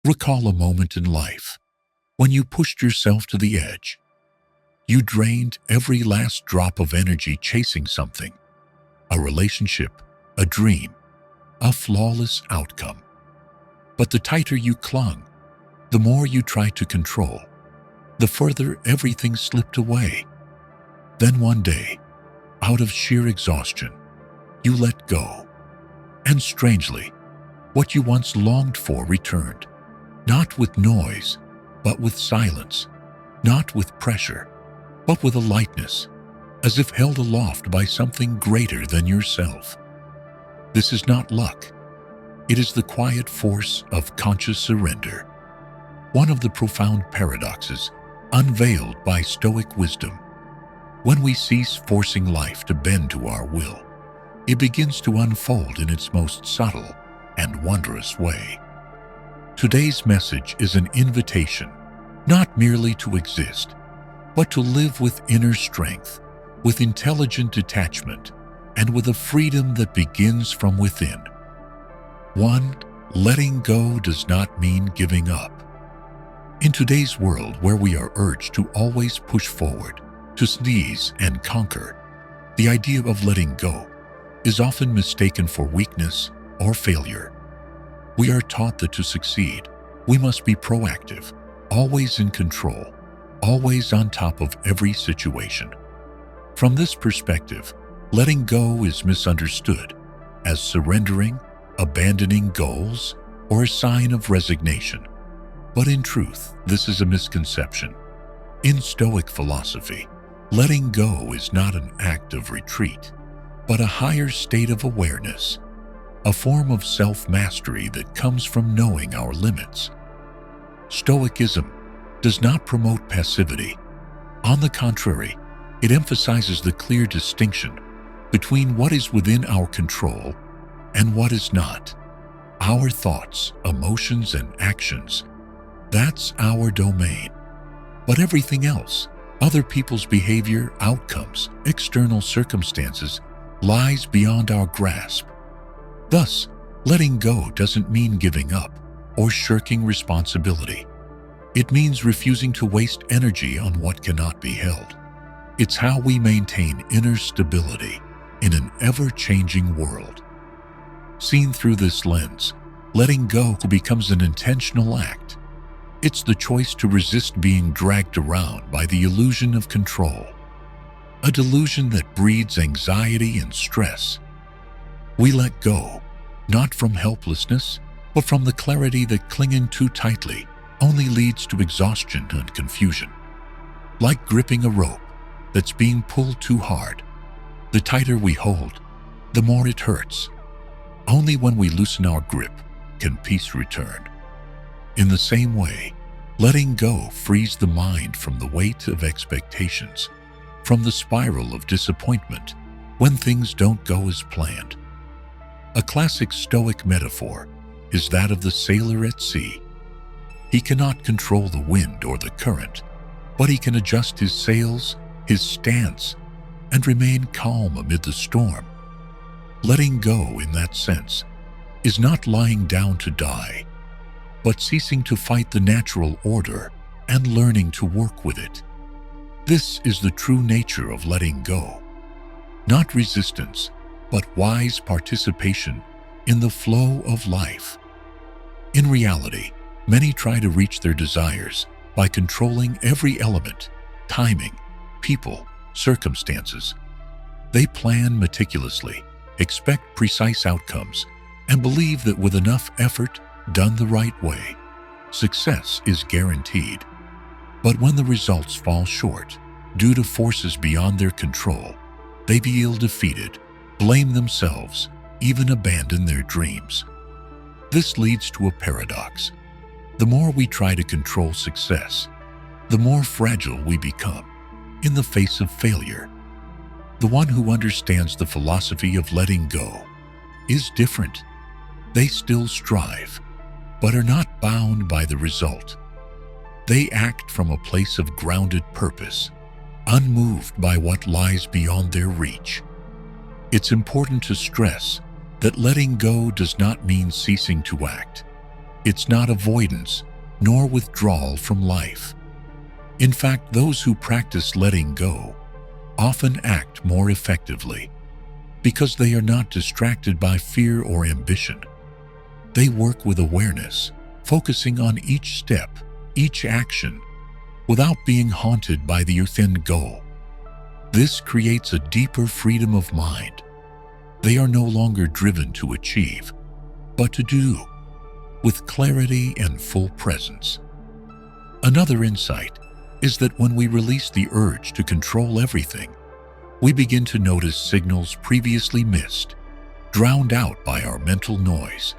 Recall a moment in life when you pushed yourself to the edge. You drained every last drop of energy chasing something, a relationship, a dream, a flawless outcome. But the tighter you clung, the more you tried to control, the further everything slipped away. Then one day, out of sheer exhaustion, you let go. And strangely, what you once longed for returned, not with noise, but with silence, not with pressure, but with a lightness, as if held aloft by something greater than yourself. This is not luck. It is the quiet force of conscious surrender, one of the profound paradoxes unveiled by Stoic wisdom. When we cease forcing life to bend to our will, it begins to unfold in its most subtle and wondrous way. Today's message is an invitation, not merely to exist, but to live with inner strength, with intelligent detachment, and with a freedom that begins from within. 1. Letting go does not mean giving up. In today's world where we are urged to always push forward, to seize and conquer, the idea of letting go is often mistaken for weakness or failure. We are taught that to succeed, we must be proactive, always in control, always on top of every situation. From this perspective, letting go is misunderstood as surrendering, abandoning goals, or a sign of resignation. But in truth, this is a misconception. In Stoic philosophy, letting go is not an act of retreat, but a higher state of awareness, a form of self-mastery that comes from knowing our limits. Stoicism does not promote passivity. On the contrary, it emphasizes the clear distinction between what is within our control and what is not. Our thoughts, emotions, and actions, that's our domain. But everything else, other people's behavior, outcomes, external circumstances, lies beyond our grasp. Thus, letting go doesn't mean giving up or shirking responsibility. It means refusing to waste energy on what cannot be held. It's how we maintain inner stability in an ever-changing world. Seen through this lens, letting go becomes an intentional act. It's the choice to resist being dragged around by the illusion of control, a delusion that breeds anxiety and stress. We let go, not from helplessness, but from the clarity that clinging too tightly only leads to exhaustion and confusion. Like gripping a rope that's being pulled too hard, the tighter we hold, the more it hurts. Only when we loosen our grip can peace return. In the same way, letting go frees the mind from the weight of expectations, from the spiral of disappointment when things don't go as planned. A classic Stoic metaphor is that of the sailor at sea. He cannot control the wind or the current, but he can adjust his sails, his stance, and remain calm amid the storm. Letting go, in that sense, is not lying down to die, but ceasing to fight the natural order and learning to work with it. This is the true nature of letting go. Not resistance, but wise participation in the flow of life. In reality, many try to reach their desires by controlling every element, timing, people, circumstances. They plan meticulously, expect precise outcomes, and believe that with enough effort, done the right way, success is guaranteed. But when the results fall short, due to forces beyond their control, they feel defeated, blame themselves, even abandon their dreams. This leads to a paradox. The more we try to control success, the more fragile we become in the face of failure. The one who understands the philosophy of letting go is different. They still strive, but are not bound by the result. They act from a place of grounded purpose, unmoved by what lies beyond their reach. It's important to stress that letting go does not mean ceasing to act. It's not avoidance, nor withdrawal from life. In fact, those who practice letting go often act more effectively because they are not distracted by fear or ambition. They work with awareness, focusing on each step, each action, without being haunted by the end goal. This creates a deeper freedom of mind. They are no longer driven to achieve, but to do, with clarity and full presence. Another insight is that when we release the urge to control everything, we begin to notice signals previously missed, drowned out by our mental noise.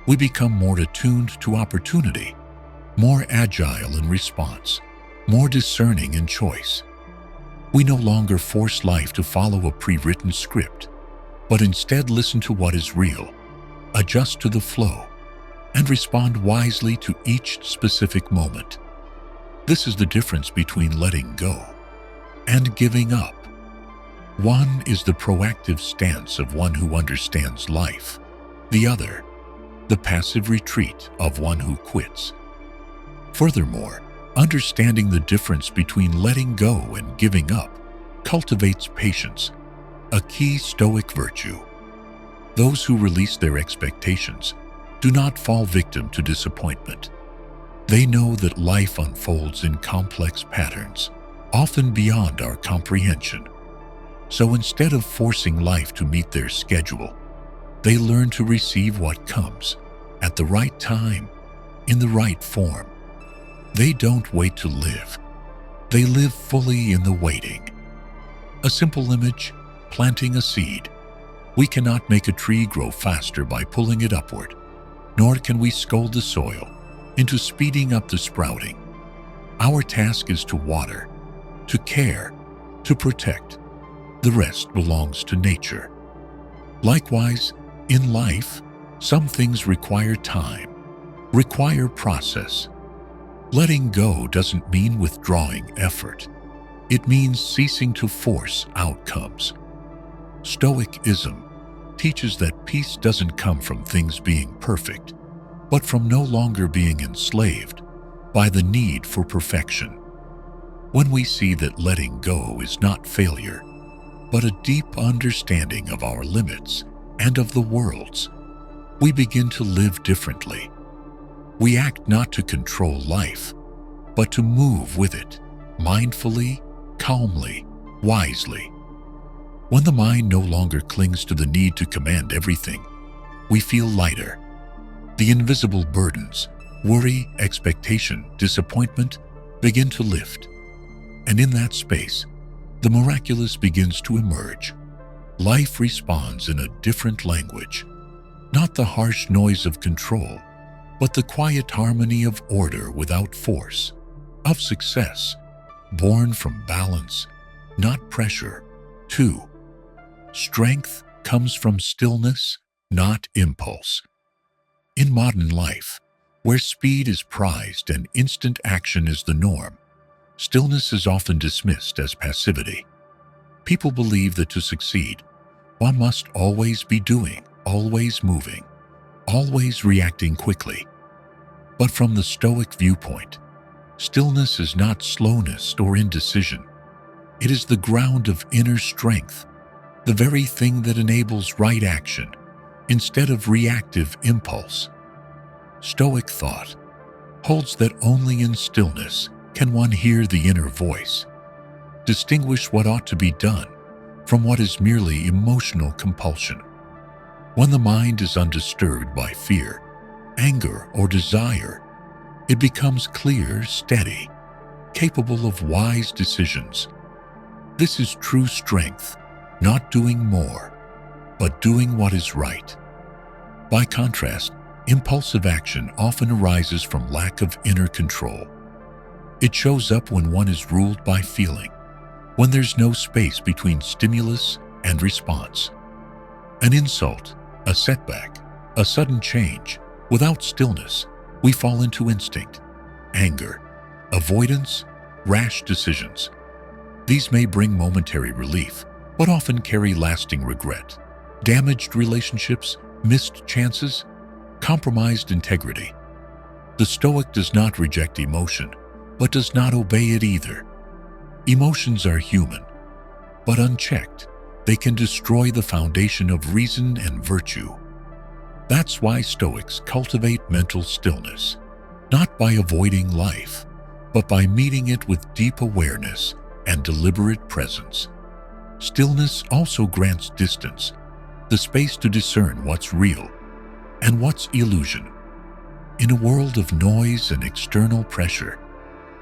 We become more attuned to opportunity, more agile in response, more discerning in choice. We no longer force life to follow a pre-written script, but instead listen to what is real, adjust to the flow, and respond wisely to each specific moment. This is the difference between letting go and giving up. One is the proactive stance of one who understands life. The other, the passive retreat of one who quits. Furthermore, understanding the difference between letting go and giving up cultivates patience, a key Stoic virtue. Those who release their expectations do not fall victim to disappointment. They know that life unfolds in complex patterns, often beyond our comprehension. So instead of forcing life to meet their schedule, they learn to receive what comes at the right time, in the right form. They don't wait to live. They live fully in the waiting. A simple image, planting a seed. We cannot make a tree grow faster by pulling it upward, nor can we scold the soil into speeding up the sprouting. Our task is to water, to care, to protect. The rest belongs to nature. Likewise, in life, some things require time, require process. Letting go doesn't mean withdrawing effort. It means ceasing to force outcomes. Stoicism teaches that peace doesn't come from things being perfect, but from no longer being enslaved by the need for perfection. When we see that letting go is not failure, but a deep understanding of our limits and of the world's, we begin to live differently. We act not to control life, but to move with it, mindfully, calmly, wisely. When the mind no longer clings to the need to command everything, we feel lighter. The invisible burdens, worry, expectation, disappointment, begin to lift. And in that space, the miraculous begins to emerge. Life responds in a different language, not the harsh noise of control, but the quiet harmony of order without force, of success, born from balance, not pressure. 2. Strength comes from stillness, not impulse. In modern life, where speed is prized and instant action is the norm, stillness is often dismissed as passivity. People believe that to succeed, one must always be doing, always moving, always reacting quickly. But from the Stoic viewpoint, stillness is not slowness or indecision. It is the ground of inner strength, the very thing that enables right action instead of reactive impulse. Stoic thought holds that only in stillness can one hear the inner voice, distinguish what ought to be done from what is merely emotional compulsion. When the mind is undisturbed by fear, anger, or desire, it becomes clear, steady, capable of wise decisions. This is true strength, not doing more, but doing what is right. By contrast, impulsive action often arises from lack of inner control. It shows up when one is ruled by feeling, when there's no space between stimulus and response. An insult, a setback, a sudden change. Without stillness, we fall into instinct, anger, avoidance, rash decisions. These may bring momentary relief, but often carry lasting regret. Damaged relationships, missed chances, compromised integrity. The Stoic does not reject emotion, but does not obey it either. Emotions are human, but unchecked, they can destroy the foundation of reason and virtue. That's why Stoics cultivate mental stillness, not by avoiding life, but by meeting it with deep awareness and deliberate presence. Stillness also grants distance, the space to discern what's real and what's illusion. In a world of noise and external pressure,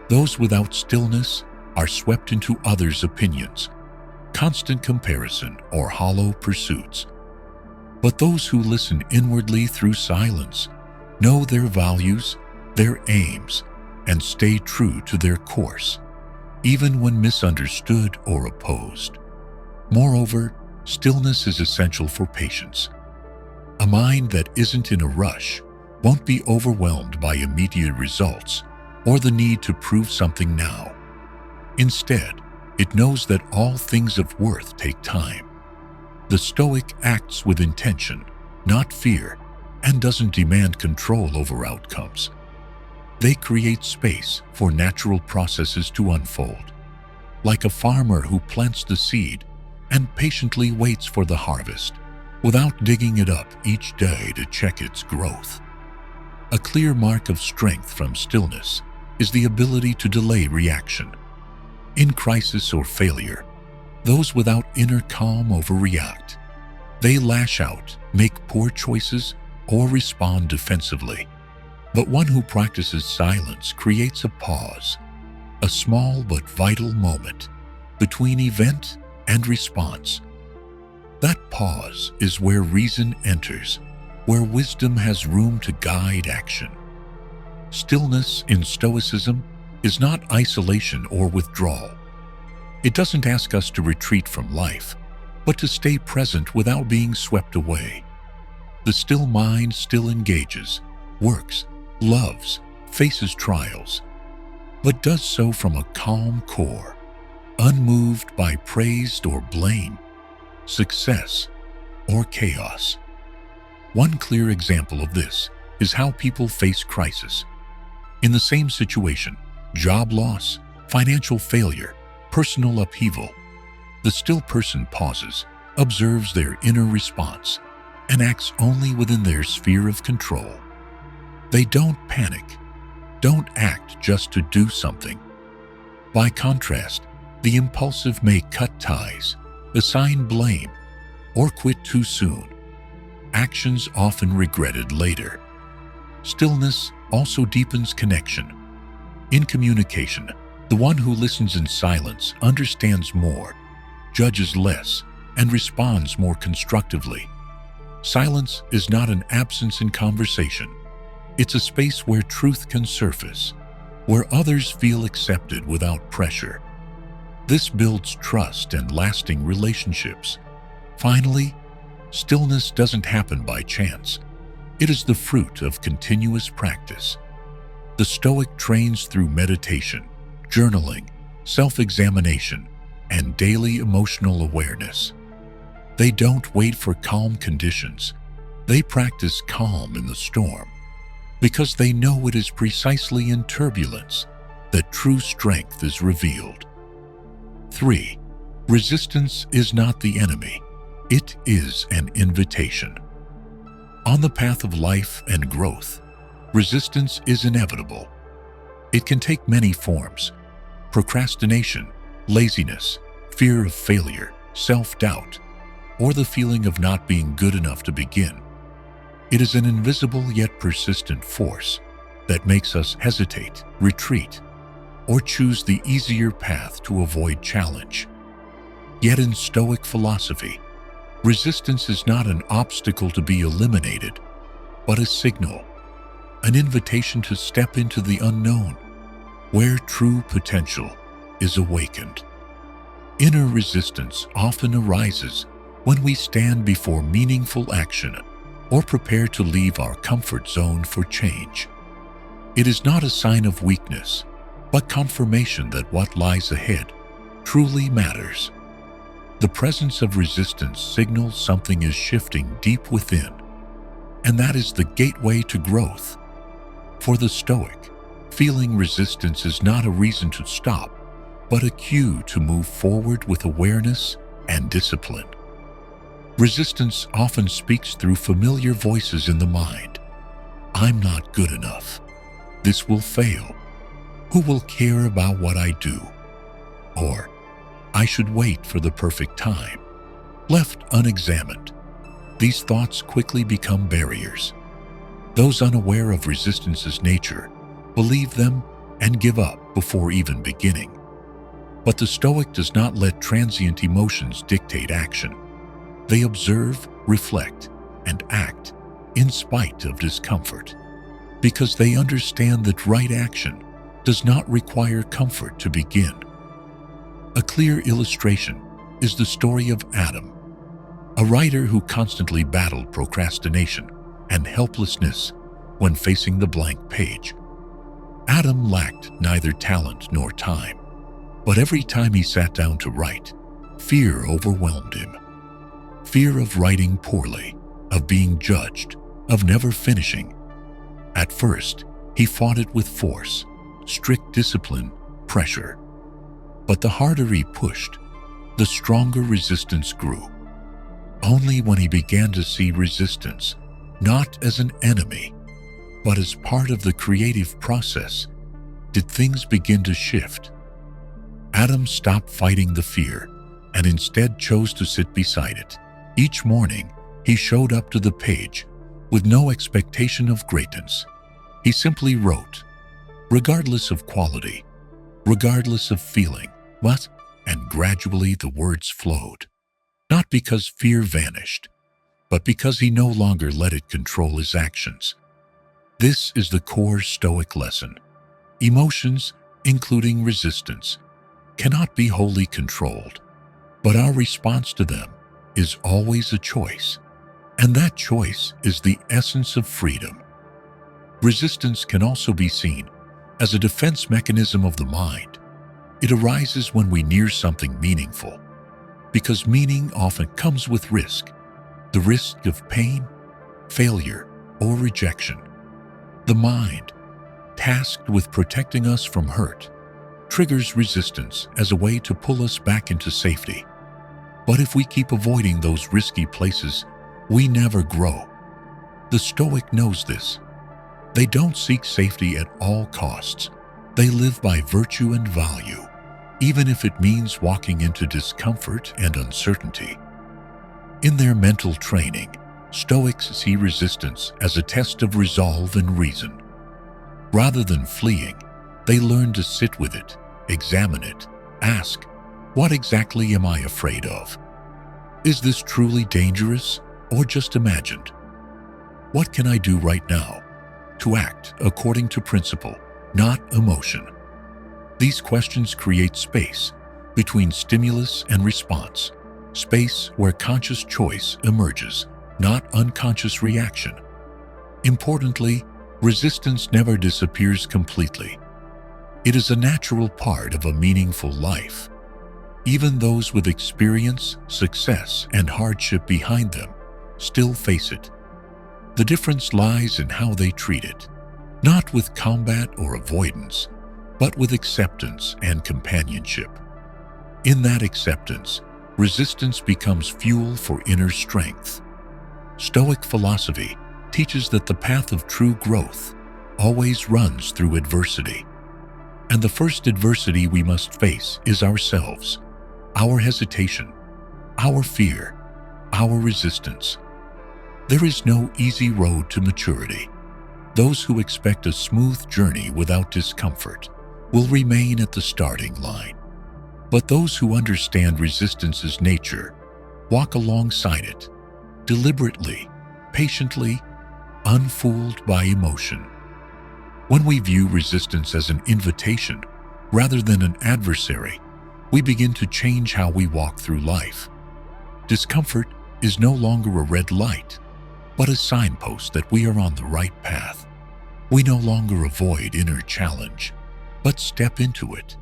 those without stillness are swept into others' opinions, constant comparison, or hollow pursuits. But those who listen inwardly through silence know their values, their aims, and stay true to their course, even when misunderstood or opposed. Moreover, stillness is essential for patience. A mind that isn't in a rush won't be overwhelmed by immediate results or the need to prove something now. Instead, it knows that all things of worth take time. The Stoic acts with intention, not fear, and doesn't demand control over outcomes. They create space for natural processes to unfold, like a farmer who plants the seed and patiently waits for the harvest, without digging it up each day to check its growth. A clear mark of strength from stillness is the ability to delay reaction. In crisis or failure, those without inner calm overreact. They lash out, make poor choices, or respond defensively. But one who practices silence creates a pause, a small but vital moment between event and response. That pause is where reason enters, where wisdom has room to guide action. Stillness in Stoicism is not isolation or withdrawal. It doesn't ask us to retreat from life, but to stay present without being swept away. The still mind still engages, works, loves, faces trials, but does so from a calm core, unmoved by praise or blame, success or chaos. One clear example of this is how people face crisis. In the same situation, job loss, financial failure, personal upheaval, the still person pauses, observes their inner response, and acts only within their sphere of control. They don't panic, don't act just to do something. By contrast, the impulsive may cut ties, assign blame, or quit too soon, actions often regretted later. Stillness also deepens connection. In communication, the one who listens in silence understands more, judges less, and responds more constructively. Silence is not an absence in conversation. It's a space where truth can surface, where others feel accepted without pressure. This builds trust and lasting relationships. Finally, stillness doesn't happen by chance. It is the fruit of continuous practice. The Stoic trains through meditation, journaling, self-examination, and daily emotional awareness. They don't wait for calm conditions. They practice calm in the storm, because they know it is precisely in turbulence that true strength is revealed. 3. Resistance is not the enemy. It is an invitation. On the path of life and growth, resistance is inevitable. It can take many forms: procrastination, laziness, fear of failure, self-doubt, or the feeling of not being good enough to begin. It is an invisible yet persistent force that makes us hesitate, retreat, or choose the easier path to avoid challenge. Yet in Stoic philosophy, resistance is not an obstacle to be eliminated, but a signal, an invitation to step into the unknown, where true potential is awakened. Inner resistance often arises when we stand before meaningful action or prepare to leave our comfort zone for change. It is not a sign of weakness, but confirmation that what lies ahead truly matters. The presence of resistance signals something is shifting deep within, and that is the gateway to growth. For the Stoic, feeling resistance is not a reason to stop, but a cue to move forward with awareness and discipline. Resistance often speaks through familiar voices in the mind. I'm not good enough. This will fail. Who will care about what I do? Or, I should wait for the perfect time. Left unexamined, these thoughts quickly become barriers. Those unaware of resistance's nature believe them and give up before even beginning. But the Stoic does not let transient emotions dictate action. They observe, reflect, and act in spite of discomfort, because they understand that right action does not require comfort to begin. A clear illustration is the story of Adam, a writer who constantly battled procrastination and helplessness when facing the blank page. Adam lacked neither talent nor time, but every time he sat down to write, fear overwhelmed him. Fear of writing poorly, of being judged, of never finishing. At first, he fought it with force, strict discipline, pressure. But the harder he pushed, the stronger resistance grew. Only when he began to see resistance not as an enemy, but as part of the creative process, did things begin to shift. Adam stopped fighting the fear and instead chose to sit beside it. Each morning, he showed up to the page with no expectation of greatness. He simply wrote, regardless of quality, regardless of feeling, and gradually the words flowed. Not because fear vanished, but because he no longer let it control his actions. This is the core Stoic lesson. Emotions, including resistance, cannot be wholly controlled, but our response to them is always a choice, and that choice is the essence of freedom. Resistance can also be seen as a defense mechanism of the mind. It arises when we near something meaningful, because meaning often comes with risk, the risk of pain, failure, or rejection. The mind, tasked with protecting us from hurt, triggers resistance as a way to pull us back into safety. But if we keep avoiding those risky places, we never grow. The Stoic knows this. They don't seek safety at all costs. They live by virtue and value, even if it means walking into discomfort and uncertainty. In their mental training, Stoics see resistance as a test of resolve and reason. Rather than fleeing, they learn to sit with it, examine it, ask, what exactly am I afraid of? Is this truly dangerous or just imagined? What can I do right now to act according to principle, not emotion? These questions create space between stimulus and response, space where conscious choice emerges, not unconscious reaction. Importantly, resistance never disappears completely. It is a natural part of a meaningful life. Even those with experience, success, and hardship behind them still face it. The difference lies in how they treat it, not with combat or avoidance, but with acceptance and companionship. In that acceptance, resistance becomes fuel for inner strength. Stoic philosophy teaches that the path of true growth always runs through adversity. And the first adversity we must face is ourselves, our hesitation, our fear, our resistance. There is no easy road to maturity. Those who expect a smooth journey without discomfort will remain at the starting line. But those who understand resistance's nature walk alongside it, deliberately, patiently, unfooled by emotion. When we view resistance as an invitation rather than an adversary, we begin to change how we walk through life. Discomfort is no longer a red light, but a signpost that we are on the right path. We no longer avoid inner challenge, but step into it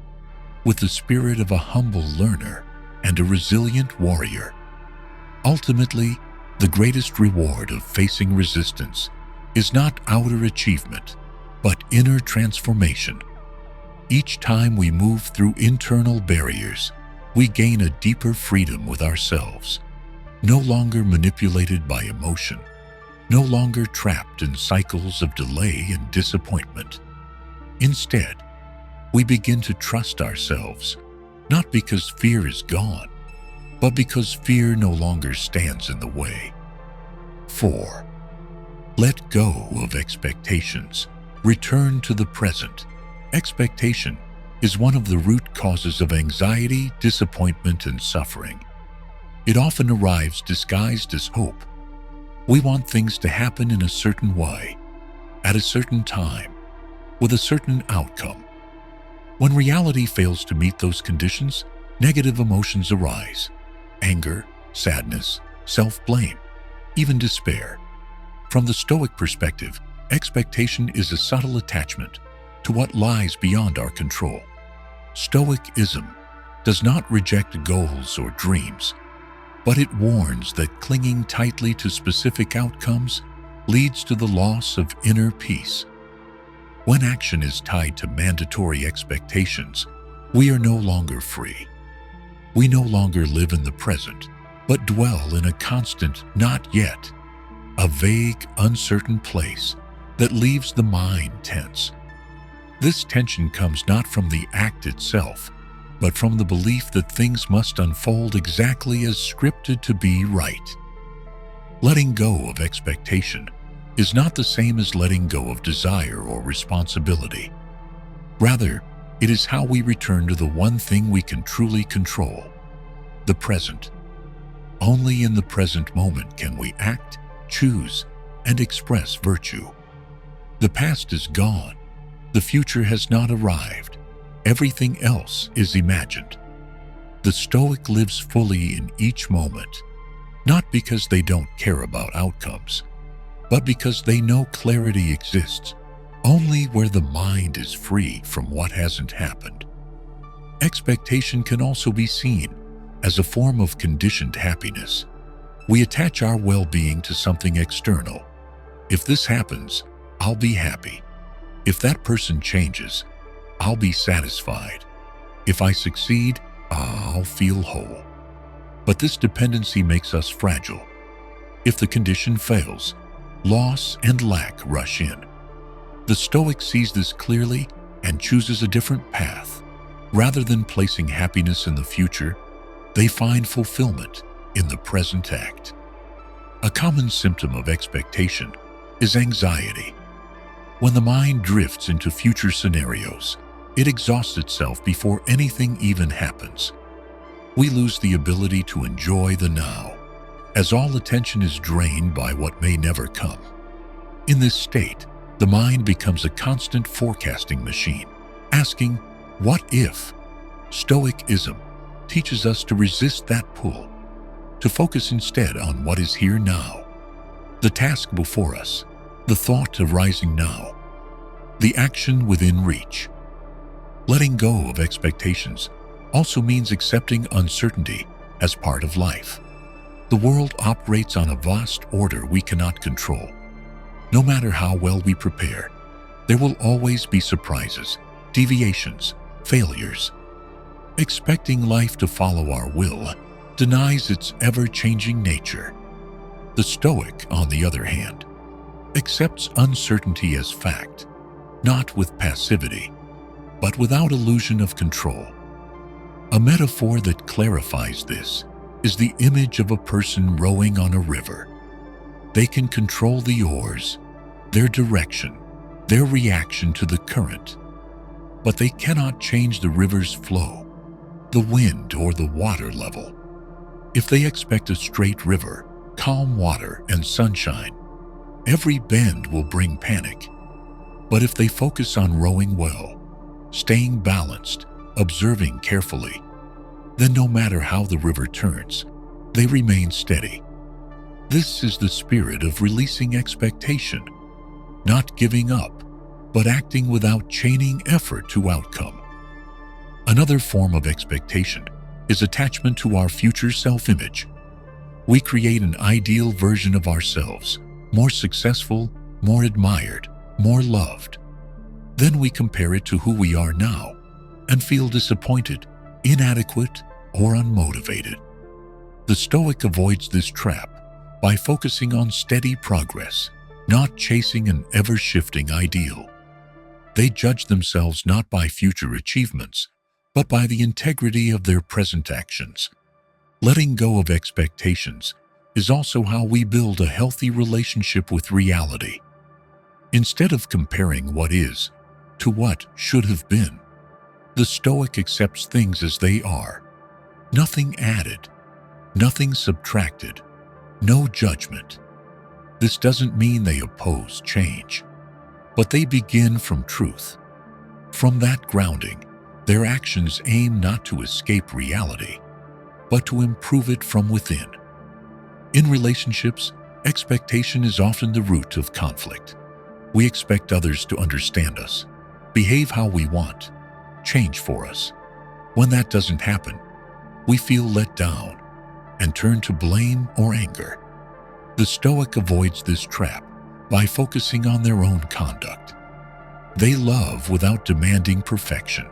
with the spirit of a humble learner and a resilient warrior. Ultimately, the greatest reward of facing resistance is not outer achievement, but inner transformation. Each time we move through internal barriers, we gain a deeper freedom with ourselves, no longer manipulated by emotion, no longer trapped in cycles of delay and disappointment. Instead, we begin to trust ourselves, not because fear is gone, but because fear no longer stands in the way. 4. Let go of expectations. Return to the present. Expectation is one of the root causes of anxiety, disappointment, and suffering. It often arrives disguised as hope. We want things to happen in a certain way, at a certain time, with a certain outcome. When reality fails to meet those conditions, negative emotions arise: anger, sadness, self-blame, even despair. From the Stoic perspective, expectation is a subtle attachment to what lies beyond our control. Stoicism does not reject goals or dreams, but it warns that clinging tightly to specific outcomes leads to the loss of inner peace. When action is tied to mandatory expectations, we are no longer free. We no longer live in the present, but dwell in a constant "not yet," a vague, uncertain place that leaves the mind tense. This tension comes not from the act itself, but from the belief that things must unfold exactly as scripted to be right. Letting go of expectation is not the same as letting go of desire or responsibility. Rather, it is how we return to the one thing we can truly control: the present. Only in the present moment can we act, choose, and express virtue. The past is gone. The future has not arrived. Everything else is imagined. The Stoic lives fully in each moment, not because they don't care about outcomes, but because they know clarity exists only where the mind is free from what hasn't happened. Expectation can also be seen as a form of conditioned happiness. We attach our well-being to something external. If this happens, I'll be happy. If that person changes, I'll be satisfied. If I succeed, I'll feel whole. But this dependency makes us fragile. If the condition fails, loss and lack rush in. The Stoic sees this clearly and chooses a different path. Rather than placing happiness in the future, they find fulfillment in the present act. A common symptom of expectation is anxiety. When the mind drifts into future scenarios, it exhausts itself before anything even happens. We lose the ability to enjoy the now, as all attention is drained by what may never come. In this state, the mind becomes a constant forecasting machine, asking, "What if?" Stoicism teaches us to resist that pull, to focus instead on what is here now, the task before us, the thought arising now, the action within reach. Letting go of expectations also means accepting uncertainty as part of life. The world operates on a vast order we cannot control. No matter how well we prepare, there will always be surprises, deviations, failures. Expecting life to follow our will denies its ever-changing nature. The Stoic, on the other hand, accepts uncertainty as fact, not with passivity, but without illusion of control. A metaphor that clarifies this is the image of a person rowing on a river. They can control the oars, their direction, their reaction to the current, but they cannot change the river's flow, the wind, or the water level. If they expect a straight river, calm water, and sunshine, every bend will bring panic. But if they focus on rowing well, staying balanced, observing carefully, then no matter how the river turns, they remain steady. This is the spirit of releasing expectation, not giving up, but acting without chaining effort to outcome. Another form of expectation is attachment to our future self-image. We create an ideal version of ourselves, more successful, more admired, more loved. Then we compare it to who we are now and feel disappointed, inadequate, or unmotivated. The Stoic avoids this trap by focusing on steady progress, not chasing an ever-shifting ideal. They judge themselves not by future achievements, but by the integrity of their present actions. Letting go of expectations is also how we build a healthy relationship with reality. Instead of comparing what is to what should have been, the Stoic accepts things as they are. Nothing added, nothing subtracted, no judgment. This doesn't mean they oppose change, but they begin from truth. From that grounding, their actions aim not to escape reality, but to improve it from within. In relationships, expectation is often the root of conflict. We expect others to understand us, behave how we want, change for us. When that doesn't happen, we feel let down and turn to blame or anger. The Stoic avoids this trap by focusing on their own conduct. They love without demanding perfection.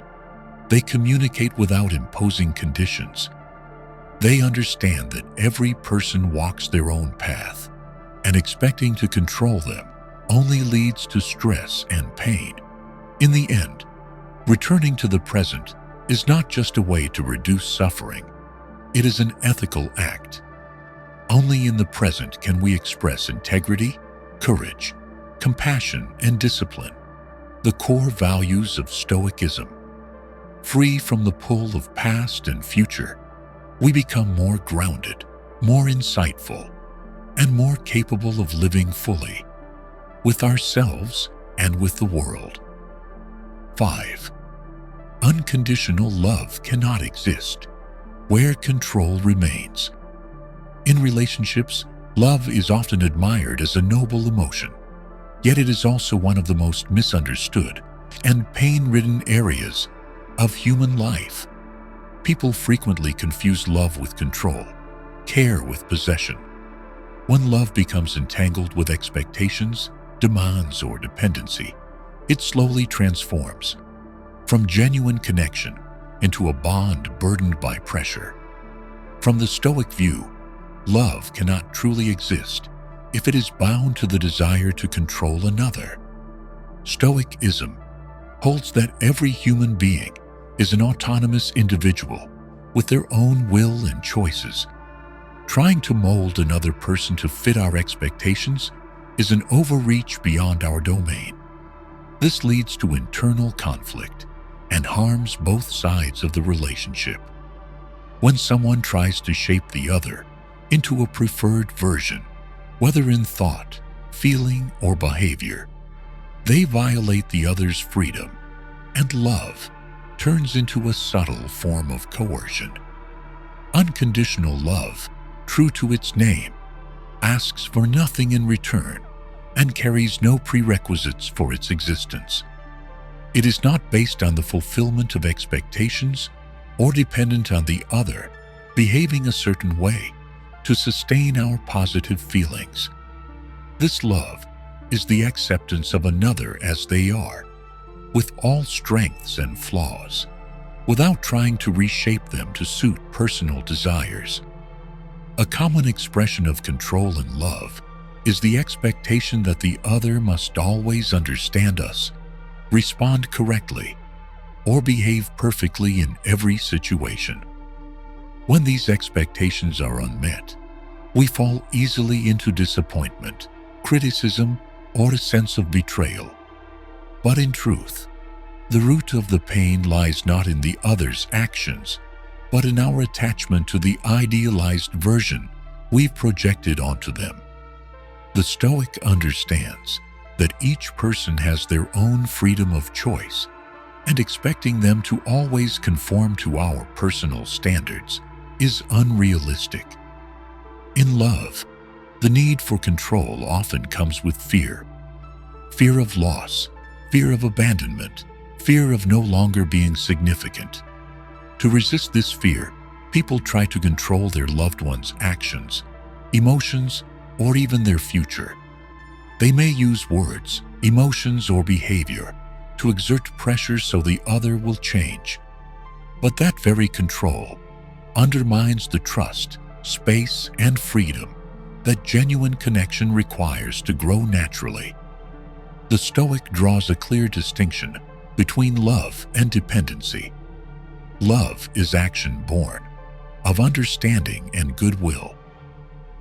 They communicate without imposing conditions. They understand that every person walks their own path, and expecting to control them only leads to stress and pain. In the end, returning to the present is not just a way to reduce suffering. It is an ethical act. Only in the present can we express integrity, courage, compassion, and discipline, the core values of Stoicism. Free from the pull of past and future, we become more grounded, more insightful, and more capable of living fully with ourselves and with the world. 5. Unconditional love cannot exist where control remains. In relationships, love is often admired as a noble emotion, yet it is also one of the most misunderstood and pain-ridden areas of human life. People frequently confuse love with control, care with possession. When love becomes entangled with expectations, demands, or dependency, it slowly transforms from genuine connection into a bond burdened by pressure. From the Stoic view, love cannot truly exist if it is bound to the desire to control another. Stoicism holds that every human being is an autonomous individual with their own will and choices. Trying to mold another person to fit our expectations is an overreach beyond our domain. This leads to internal conflict and harms both sides of the relationship. When someone tries to shape the other into a preferred version, whether in thought, feeling, or behavior, they violate the other's freedom, and love turns into a subtle form of coercion. Unconditional love, true to its name, asks for nothing in return and carries no prerequisites for its existence. It is not based on the fulfillment of expectations or dependent on the other behaving a certain way to sustain our positive feelings. This love is the acceptance of another as they are, with all strengths and flaws, without trying to reshape them to suit personal desires. A common expression of control in love is the expectation that the other must always understand us, respond correctly, or behave perfectly in every situation. When these expectations are unmet, we fall easily into disappointment, criticism, or a sense of betrayal. But in truth, the root of the pain lies not in the other's actions, but in our attachment to the idealized version we've projected onto them. The Stoic understands that each person has their own freedom of choice, and expecting them to always conform to our personal standards is unrealistic. In love, the need for control often comes with fear. Fear of loss, fear of abandonment, fear of no longer being significant. To resist this fear, people try to control their loved ones' actions, emotions, or even their future. They may use words, emotions, or behavior to exert pressure so the other will change. But that very control undermines the trust, space, and freedom that genuine connection requires to grow naturally. The Stoic draws a clear distinction between love and dependency. Love is action born of understanding and goodwill,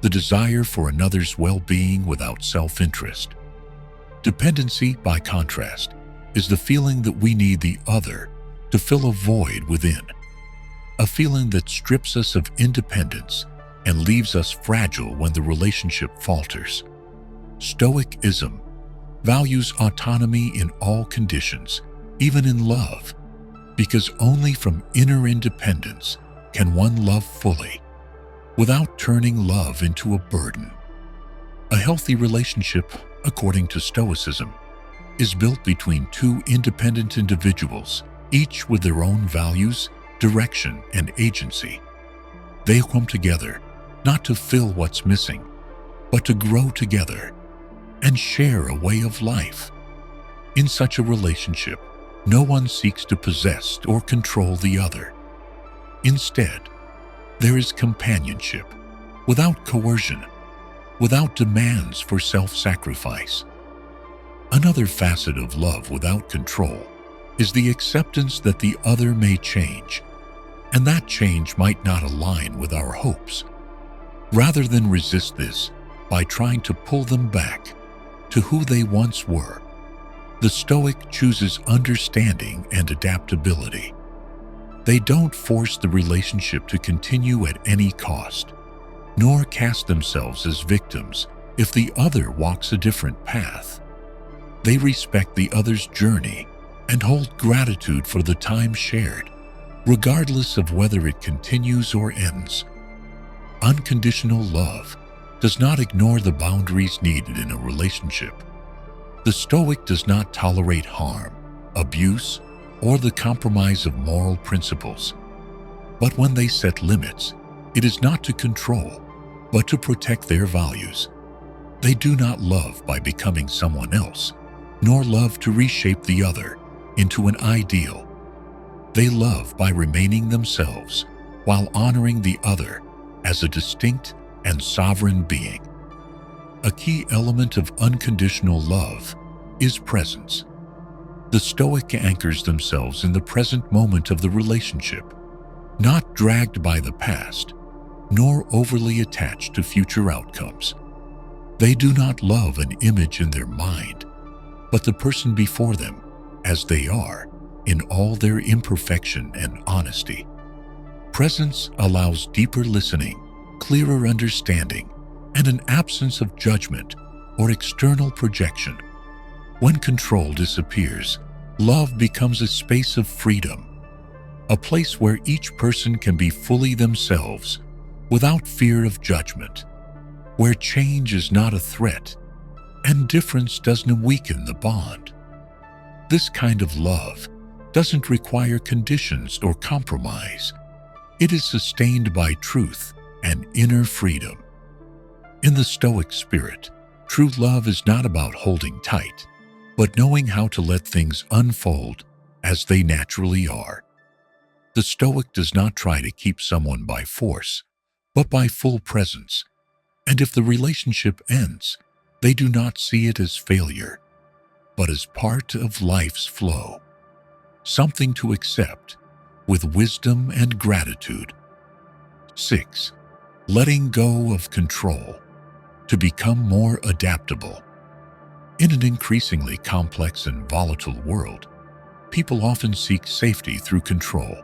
the desire for another's well-being without self-interest. Dependency, by contrast, is the feeling that we need the other to fill a void within, a feeling that strips us of independence and leaves us fragile when the relationship falters. Stoicism values autonomy in all conditions, even in love, because only from inner independence can one love fully, without turning love into a burden. A healthy relationship, according to Stoicism, is built between two independent individuals, each with their own values, direction, and agency. They come together not to fill what's missing, but to grow together and share a way of life. In such a relationship, no one seeks to possess or control the other. Instead, there is companionship, without coercion, without demands for self-sacrifice. Another facet of love without control is the acceptance that the other may change, and that change might not align with our hopes. Rather than resist this by trying to pull them back to who they once were, the Stoic chooses understanding and adaptability. They don't force the relationship to continue at any cost, nor cast themselves as victims if the other walks a different path. They respect the other's journey and hold gratitude for the time shared, regardless of whether it continues or ends. Unconditional love does not ignore the boundaries needed in a relationship. The Stoic does not tolerate harm, abuse, or the compromise of moral principles. But when they set limits, it is not to control, but to protect their values. They do not love by becoming someone else, nor love to reshape the other into an ideal. They love by remaining themselves while honoring the other as a distinct and sovereign being. A key element of unconditional love is presence. The Stoic anchors themselves in the present moment of the relationship, not dragged by the past, nor overly attached to future outcomes. They do not love an image in their mind, but the person before them as they are, in all their imperfection and honesty. Presence allows deeper listening, clearer understanding, and an absence of judgment or external projection. When control disappears, love becomes a space of freedom, a place where each person can be fully themselves without fear of judgment, where change is not a threat and difference doesn't weaken the bond. This kind of love doesn't require conditions or compromise. It is sustained by truth and inner freedom. In the Stoic spirit, true love is not about holding tight, but knowing how to let things unfold as they naturally are. The Stoic does not try to keep someone by force, but by full presence. And if the relationship ends, they do not see it as failure, but as part of life's flow, something to accept with wisdom and gratitude. 6. Letting go of control to become more adaptable. In an increasingly complex and volatile world, people often seek safety through control.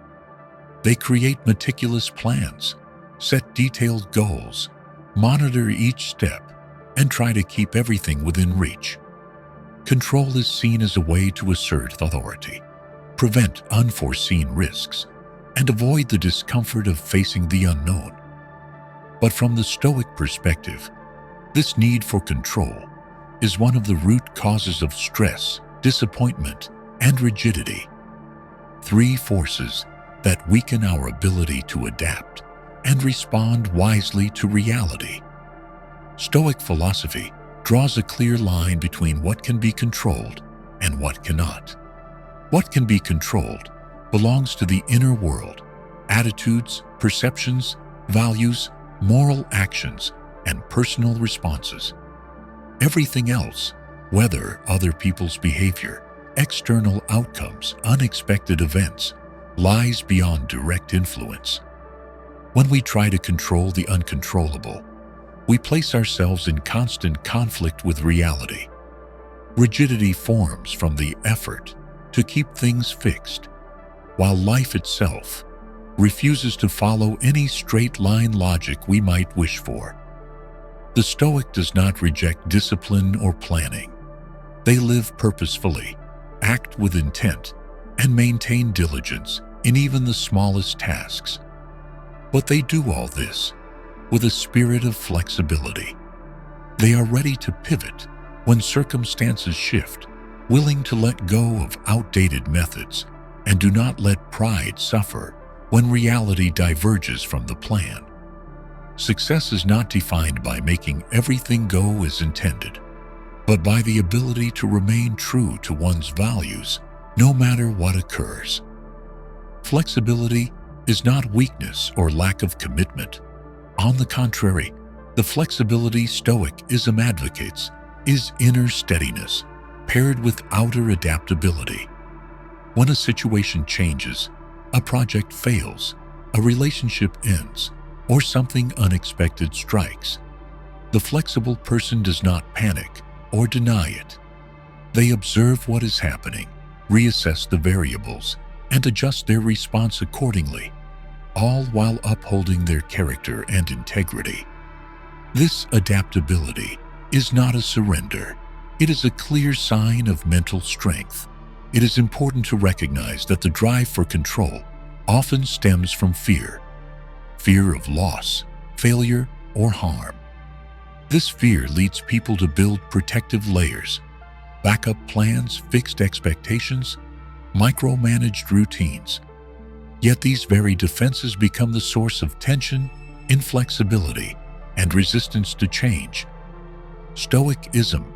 They create meticulous plans, set detailed goals, monitor each step, and try to keep everything within reach. Control is seen as a way to assert authority, prevent unforeseen risks, and avoid the discomfort of facing the unknown. But from the Stoic perspective, this need for control is one of the root causes of stress, disappointment, and rigidity. 3 forces that weaken our ability to adapt and respond wisely to reality. Stoic philosophy draws a clear line between what can be controlled and what cannot. What can be controlled belongs to the inner world, attitudes, perceptions, values, moral actions, and personal responses. Everything else, whether other people's behavior, external outcomes, unexpected events, lies beyond direct influence. When we try to control the uncontrollable, we place ourselves in constant conflict with reality. Rigidity forms from the effort to keep things fixed, while life itself refuses to follow any straight-line logic we might wish for. The Stoic does not reject discipline or planning. They live purposefully, act with intent, and maintain diligence in even the smallest tasks. But they do all this with a spirit of flexibility. They are ready to pivot when circumstances shift, willing to let go of outdated methods, and do not let pride suffer when reality diverges from the plan. Success is not defined by making everything go as intended, but by the ability to remain true to one's values no matter what occurs. Flexibility is not weakness or lack of commitment. On the contrary, the flexibility Stoicism advocates is inner steadiness paired with outer adaptability. When a situation changes, a project fails, a relationship ends, or something unexpected strikes, the flexible person does not panic or deny it. They observe what is happening, reassess the variables, and adjust their response accordingly, all while upholding their character and integrity. This adaptability is not a surrender. It is a clear sign of mental strength. It is important to recognize that the drive for control often stems from fear of loss, failure, or harm. This fear leads people to build protective layers, backup plans, fixed expectations, micromanaged routines. Yet these very defenses become the source of tension, inflexibility, and resistance to change. Stoicism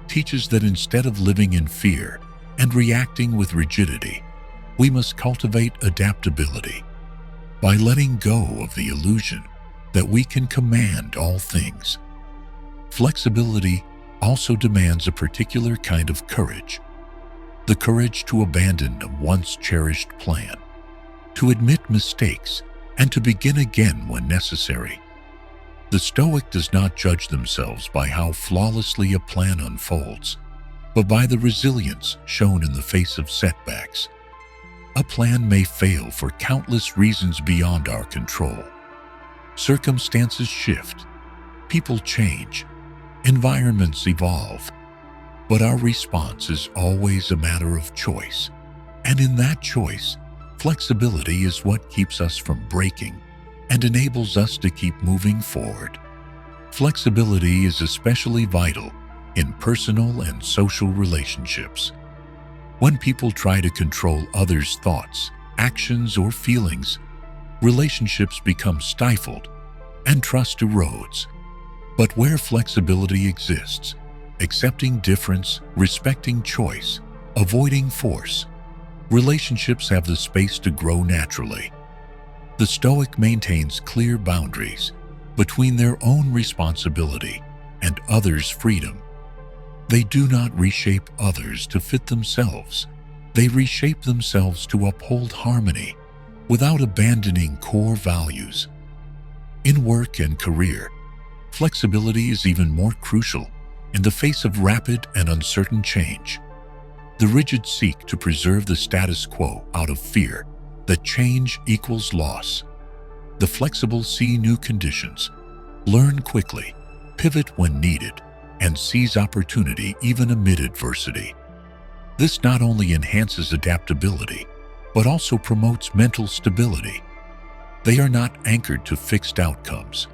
teaches that instead of living in fear and reacting with rigidity, we must cultivate adaptability by letting go of the illusion that we can command all things. Flexibility also demands a particular kind of courage, the courage to abandon a once cherished plan, to admit mistakes, and to begin again when necessary. The Stoic does not judge themselves by how flawlessly a plan unfolds, but by the resilience shown in the face of setbacks. A plan may fail for countless reasons beyond our control. Circumstances shift, people change, environments evolve, but our response is always a matter of choice. And in that choice, flexibility is what keeps us from breaking and enables us to keep moving forward. Flexibility is especially vital in personal and social relationships. When people try to control others' thoughts, actions, or feelings, relationships become stifled and trust erodes. But where flexibility exists, accepting difference, respecting choice, avoiding force, relationships have the space to grow naturally. The Stoic maintains clear boundaries between their own responsibility and others' freedom. They do not reshape others to fit themselves. They reshape themselves to uphold harmony without abandoning core values. In work and career, flexibility is even more crucial in the face of rapid and uncertain change. The rigid seek to preserve the status quo out of fear that change equals loss. The flexible see new conditions, learn quickly, pivot when needed, and seize opportunity even amid adversity. This not only enhances adaptability, but also promotes mental stability. They are not anchored to fixed outcomes,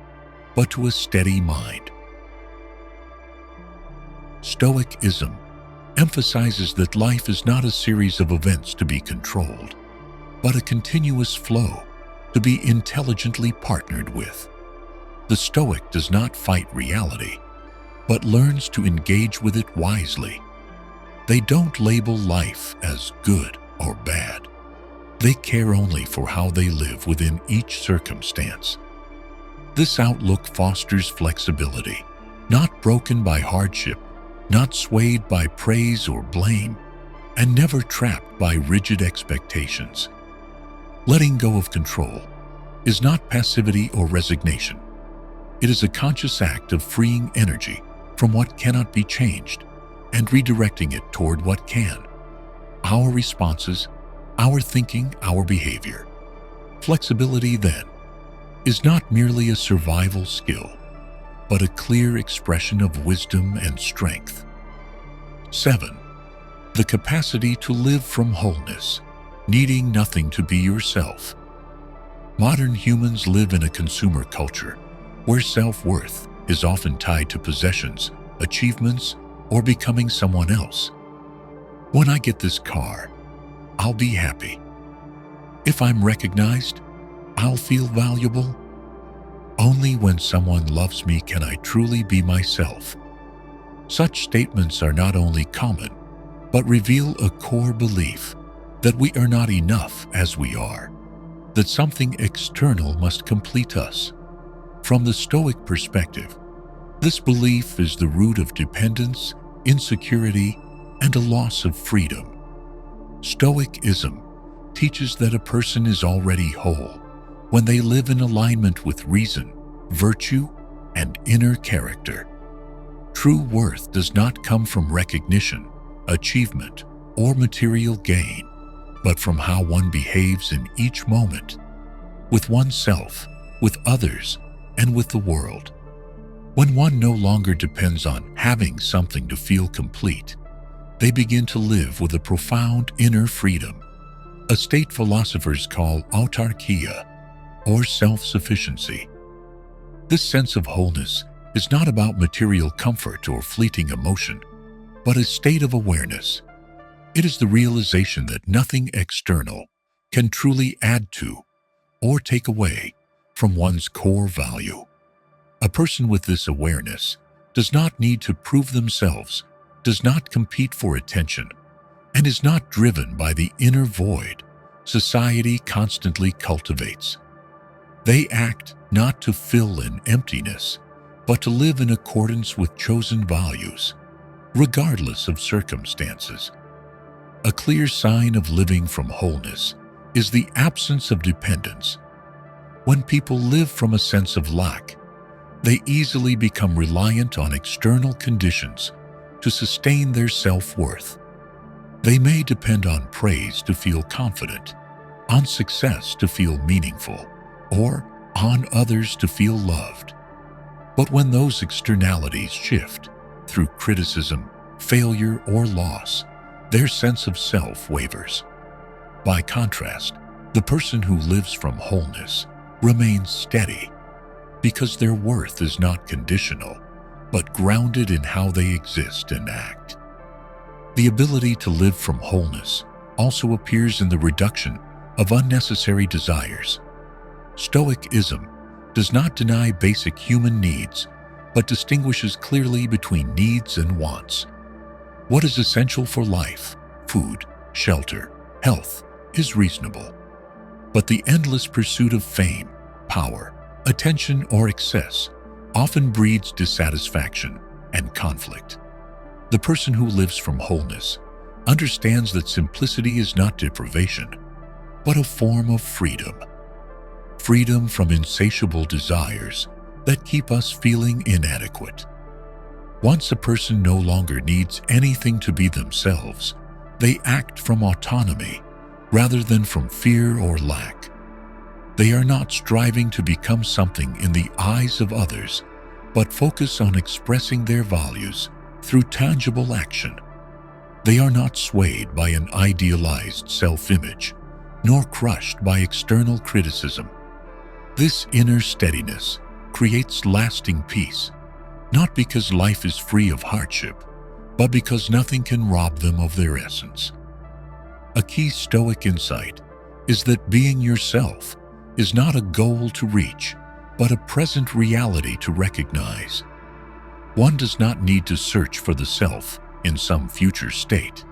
but to a steady mind. Stoicism emphasizes that life is not a series of events to be controlled, but a continuous flow to be intelligently partnered with. The Stoic does not fight reality, but learns to engage with it wisely. They don't label life as good or bad. They care only for how they live within each circumstance. This outlook fosters flexibility, not broken by hardship, not swayed by praise or blame, and never trapped by rigid expectations. Letting go of control is not passivity or resignation. It is a conscious act of freeing energy from what cannot be changed and redirecting it toward what can. Our responses, our thinking, our behavior. Flexibility, then, is not merely a survival skill, but a clear expression of wisdom and strength. 7. The capacity to live from wholeness, needing nothing to be yourself. Modern humans live in a consumer culture where self-worth is often tied to possessions, achievements, or becoming someone else. When I get this car, I'll be happy. If I'm recognized, I'll feel valuable. Only when someone loves me can I truly be myself. Such statements are not only common, but reveal a core belief that we are not enough as we are, that something external must complete us. From the Stoic perspective, this belief is the root of dependence, insecurity, and a loss of freedom. Stoicism teaches that a person is already whole when they live in alignment with reason, virtue, and inner character. True worth does not come from recognition, achievement, or material gain, but from how one behaves in each moment, with oneself, with others, and with the world. When one no longer depends on having something to feel complete, they begin to live with a profound inner freedom, a state philosophers call autarkia, or self-sufficiency. This sense of wholeness is not about material comfort or fleeting emotion, but a state of awareness. It is the realization that nothing external can truly add to or take away from one's core value. A person with this awareness does not need to prove themselves, does not compete for attention, and is not driven by the inner void society constantly cultivates. They act not to fill an emptiness, but to live in accordance with chosen values, regardless of circumstances. A clear sign of living from wholeness is the absence of dependence. When people live from a sense of lack, they easily become reliant on external conditions to sustain their self-worth. They may depend on praise to feel confident, on success to feel meaningful, or on others to feel loved. But when those externalities shift through criticism, failure, or loss, their sense of self wavers. By contrast, the person who lives from wholeness remains steady because their worth is not conditional, but grounded in how they exist and act. The ability to live from wholeness also appears in the reduction of unnecessary desires. Stoicism does not deny basic human needs, but distinguishes clearly between needs and wants. What is essential for life, food, shelter, health, is reasonable. But the endless pursuit of fame, power, attention, or excess often breeds dissatisfaction and conflict. The person who lives from wholeness understands that simplicity is not deprivation, but a form of freedom. Freedom from insatiable desires that keep us feeling inadequate. Once a person no longer needs anything to be themselves, they act from autonomy rather than from fear or lack. They are not striving to become something in the eyes of others, but focus on expressing their values through tangible action. They are not swayed by an idealized self-image, nor crushed by external criticism. This inner steadiness creates lasting peace, not because life is free of hardship, but because nothing can rob them of their essence. A key Stoic insight is that being yourself is not a goal to reach, but a present reality to recognize. One does not need to search for the self in some future state.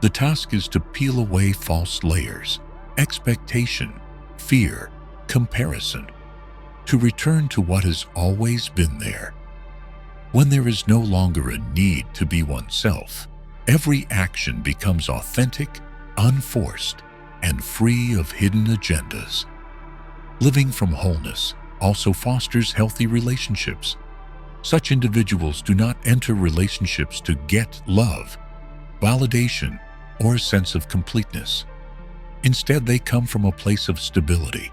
The task is to peel away false layers, expectation, fear, comparison, to return to what has always been there. When there is no longer a need to be oneself, every action becomes authentic, unforced, and free of hidden agendas. Living from wholeness also fosters healthy relationships. Such individuals do not enter relationships to get love, validation, or a sense of completeness. Instead, they come from a place of stability,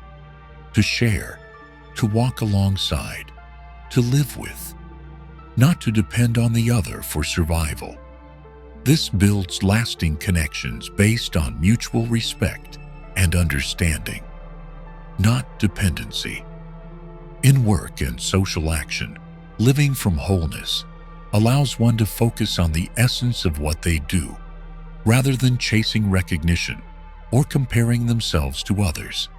to share, to walk alongside, to live with, not to depend on the other for survival. This builds lasting connections based on mutual respect and understanding, not dependency. In work and social action, living from wholeness allows one to focus on the essence of what they do, rather than chasing recognition or comparing themselves to others.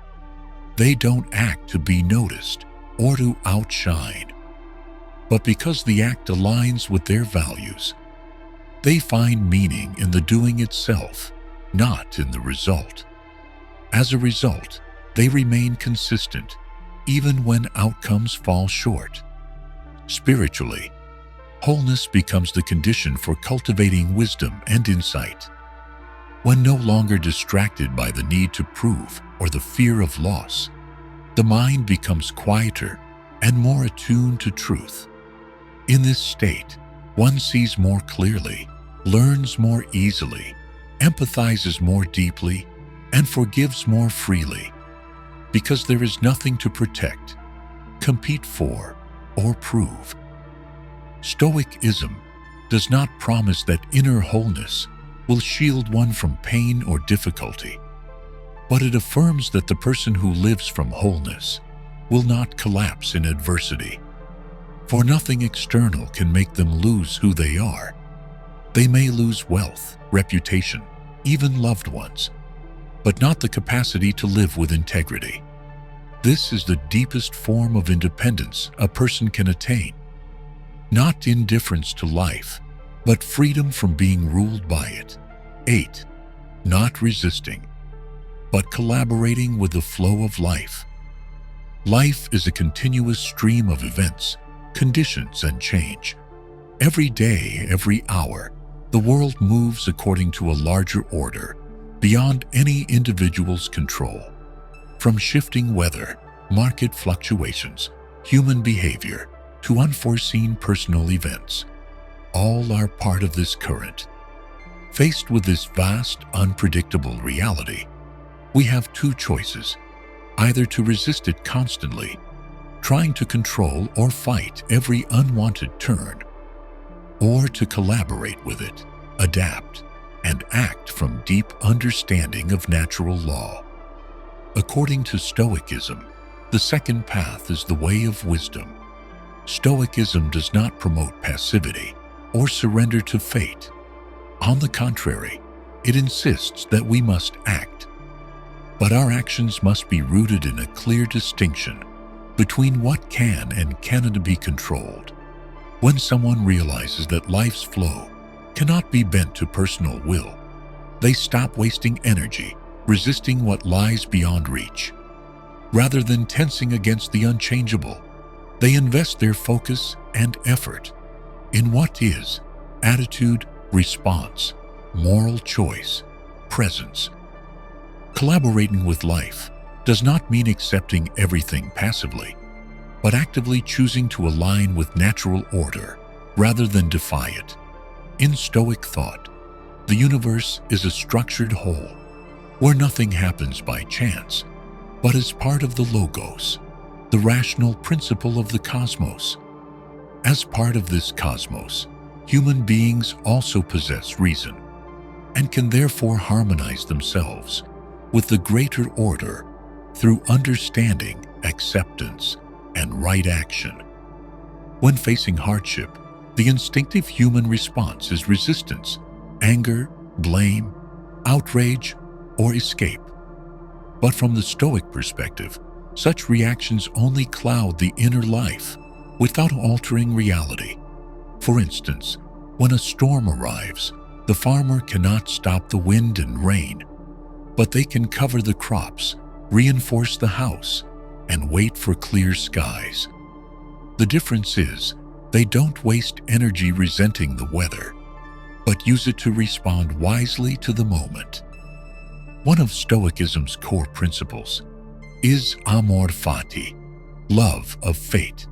They don't act to be noticed or to outshine, but because the act aligns with their values. They find meaning in the doing itself, not in the result. As a result, they remain consistent, even when outcomes fall short. Spiritually, wholeness becomes the condition for cultivating wisdom and insight. When no longer distracted by the need to prove or the fear of loss, the mind becomes quieter and more attuned to truth. In this state, one sees more clearly, learns more easily, empathizes more deeply, and forgives more freely, because there is nothing to protect, compete for, or prove. Stoicism does not promise that inner wholeness will shield one from pain or difficulty, but it affirms that the person who lives from wholeness will not collapse in adversity. For nothing external can make them lose who they are. They may lose wealth, reputation, even loved ones, but not the capacity to live with integrity. This is the deepest form of independence a person can attain. Not indifference to life, but freedom from being ruled by it. 8. Not resisting, but collaborating with the flow of life. Life is a continuous stream of events, conditions, and change. Every day, every hour, the world moves according to a larger order, beyond any individual's control. From shifting weather, market fluctuations, human behavior, to unforeseen personal events, all are part of this current. Faced with this vast, unpredictable reality, we have two choices: either to resist it constantly, trying to control or fight every unwanted turn, or to collaborate with it, adapt, and act from deep understanding of natural law. According to Stoicism, the second path is the way of wisdom. Stoicism does not promote passivity or surrender to fate. On the contrary, it insists that we must act. But our actions must be rooted in a clear distinction between what can and cannot be controlled. When someone realizes that life's flow cannot be bent to personal will, they stop wasting energy resisting what lies beyond reach. Rather than tensing against the unchangeable, they invest their focus and effort in what is: attitude, response, moral choice, presence. Collaborating with life does not mean accepting everything passively, but actively choosing to align with natural order rather than defy it. In Stoic thought, the universe is a structured whole, where nothing happens by chance, but is part of the logos, the rational principle of the cosmos. As part of this cosmos, human beings also possess reason, and can therefore harmonize themselves with the greater order through understanding, acceptance, and right action. When facing hardship, the instinctive human response is resistance, anger, blame, outrage, or escape. But from the Stoic perspective, such reactions only cloud the inner life without altering reality. For instance, when a storm arrives, The farmer cannot stop the wind and rain, but they can cover the crops, reinforce the house, and wait for clear skies. The difference is, they don't waste energy resenting the weather, but use it to respond wisely to the moment. One of Stoicism's core principles is amor fati, love of fate.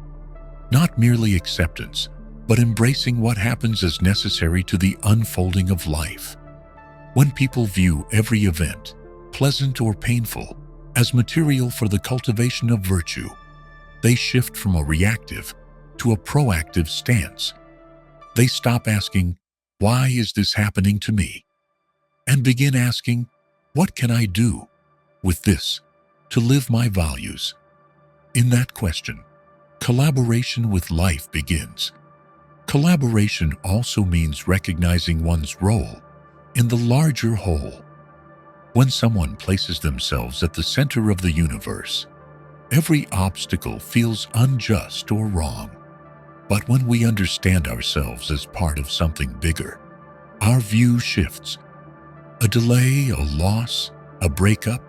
Not merely acceptance, but embracing what happens as necessary to the unfolding of life. When people view every event, pleasant or painful, as material for the cultivation of virtue, they shift from a reactive to a proactive stance. They stop asking, "Why is this happening to me?" and begin asking, "What can I do with this to live my values?" In that question, collaboration with life begins. Collaboration also means recognizing one's role in the larger whole. When someone places themselves at the center of the universe, every obstacle feels unjust or wrong. But when we understand ourselves as part of something bigger, our view shifts. A delay, a loss, a breakup,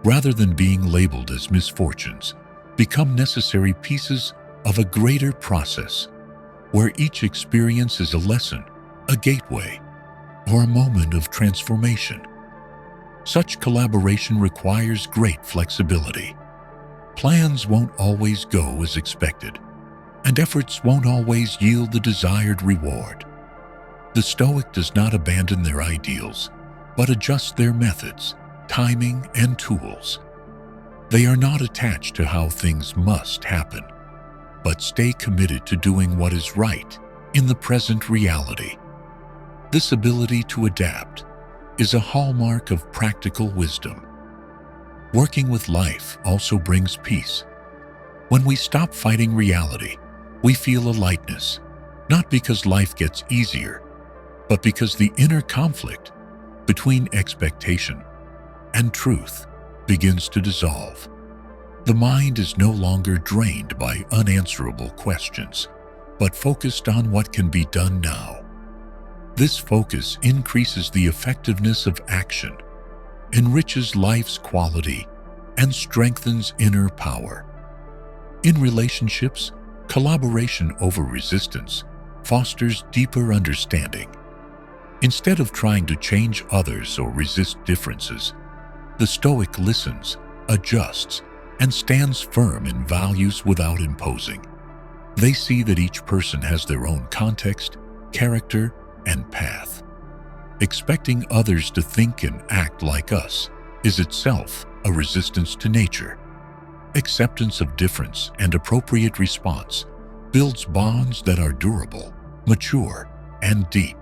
rather than being labeled as misfortunes, become necessary pieces of a greater process, where each experience is a lesson, a gateway, or a moment of transformation. Such collaboration requires great flexibility. Plans won't always go as expected, and efforts won't always yield the desired reward. The Stoic does not abandon their ideals, but adjusts their methods, timing, and tools. They are not attached to how things must happen, but stay committed to doing what is right in the present reality. This ability to adapt is a hallmark of practical wisdom. Working with life also brings peace. When we stop fighting reality, we feel a lightness, not because life gets easier, but because the inner conflict between expectation and truth begins to dissolve. The mind is no longer drained by unanswerable questions, but focused on what can be done now. This focus increases the effectiveness of action, enriches life's quality, and strengthens inner power. In relationships, collaboration over resistance fosters deeper understanding. Instead of trying to change others or resist differences, the Stoic listens, adjusts, and stands firm in values without imposing. They see that each person has their own context, character, and path. Expecting others to think and act like us is itself a resistance to nature. Acceptance of difference and appropriate response builds bonds that are durable, mature, and deep.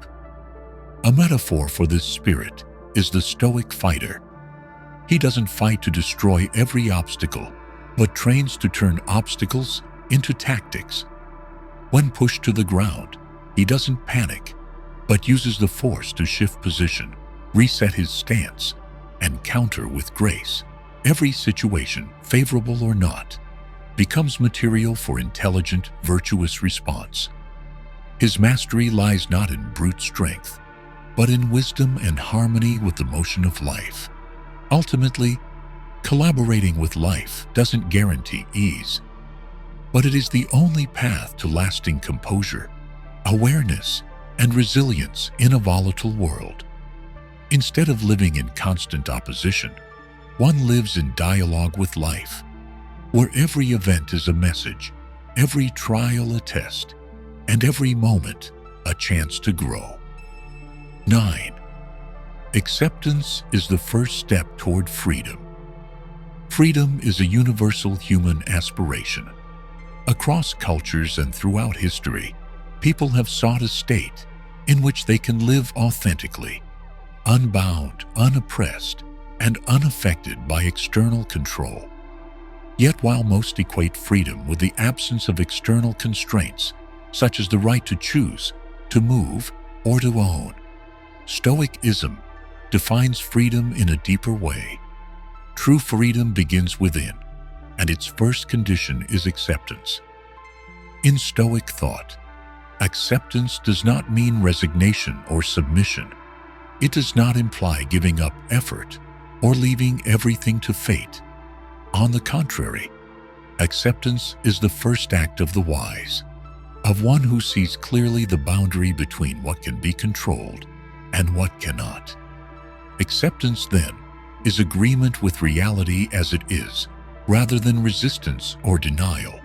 A metaphor for this spirit is the Stoic fighter. He doesn't fight to destroy every obstacle, but trains to turn obstacles into tactics. When pushed to the ground, he doesn't panic, but uses the force to shift position, reset his stance, and counter with grace. Every situation, favorable or not, becomes material for intelligent, virtuous response. His mastery lies not in brute strength, but in wisdom and harmony with the motion of life. Ultimately, collaborating with life doesn't guarantee ease, but it is the only path to lasting composure, awareness, and resilience in a volatile world. Instead of living in constant opposition, one lives in dialogue with life, where every event is a message, every trial a test, and every moment a chance to grow. 9. Acceptance is the first step toward freedom. Freedom is a universal human aspiration. Across cultures and throughout history, people have sought a state in which they can live authentically, unbound, unoppressed, and unaffected by external control. Yet while most equate freedom with the absence of external constraints, such as the right to choose, to move, or to own, Stoicism defines freedom in a deeper way. True freedom begins within, and its first condition is acceptance. In Stoic thought, acceptance does not mean resignation or submission, It does not imply giving up effort or leaving everything to fate. On the contrary, acceptance is the first act of the wise, of one who sees clearly the boundary between what can be controlled and what cannot. Acceptance, then, is agreement with reality as it is, rather than resistance or denial.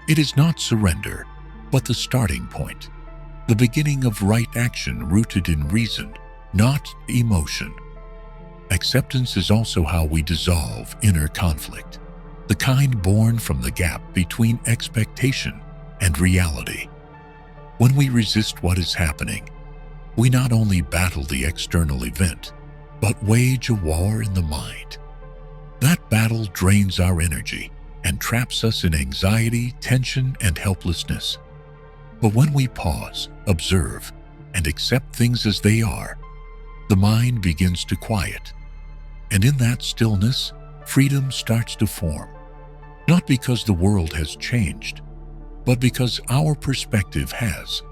It is not surrender, but the starting point, the beginning of right action rooted in reason, not emotion. Acceptance is also how we dissolve inner conflict, the kind born from the gap between expectation and reality. When we resist what is happening, we not only battle the external event, but wage a war in the mind. That battle drains our energy and traps us in anxiety, tension, and helplessness. But when we pause, observe, and accept things as they are, the mind begins to quiet. And in that stillness, freedom starts to form. Not because the world has changed, but because our perspective has.